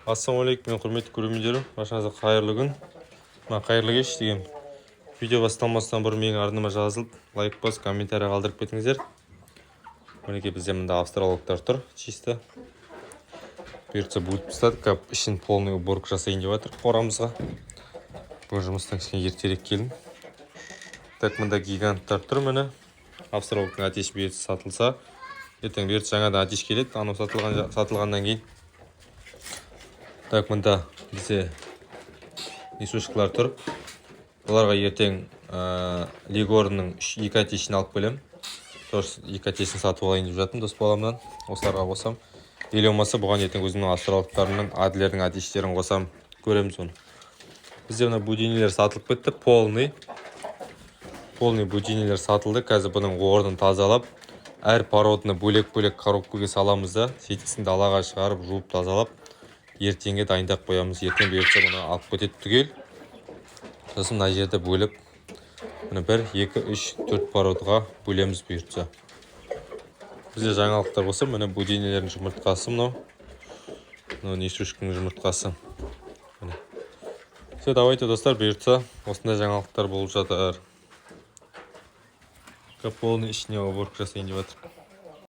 Ассалаумағалейкум, мен құрметті көрермендерім, баршаңызға қайырлы күн. Қайырлы кеш деген видео басталмастан бұрын менің арнама жазылып, лайк бас, комментарий қалдырып кетіңіздер. Мінекей бізде мында австралиялықтар тұр, чисто. Бұйыртса бөліп тастадық, кәп ішін полный уборка жасайын деп жатыр қорамызға. Бұл жұмыстан кішкене ертерек келдім. Так, мында гиганттар тұр міне. Австралиялықтың атеш бұйыртса сатылса, ертең бұйыртса жаңадан атеш келеді, анау сатылғаннан кейін. Так, мында бізде несушкалар тұр. Оларға ертең Легорның 2 атешін алып келем. Тоже 2 атешін сатып алайын деп жатым дос баламнан. Осыларға қосам. Или болмаса бұған ертең өзімнің австралиялықтарымның адлердің атештерін қосам, көреміз оны. Бізде мына будинелер сатылып кетті, полный будинелер сатылды. Қазір бұның орнын тазалап, әр породны бөлек-бөлек коробкаға саламыз да, сөйтсін далаға шығарып, жуып тазалап, ертеңге дайындап қоямыз. Ертең бұйыртса бұны алып кетеді түгел. Сосын мына жерде бөліп, мына 1, 2, 3, 4 породға бөлеміз бұйыртса. Бізде жаңалықтар болса, мына будинелердің жұмыртқасы мынау. Мынау несушкінің жұмыртқасы. Все, давайте достар, бұйыртса осындай жаңалықтар болып жатыр. Полный ішіне уборка жасайын деп жатыр.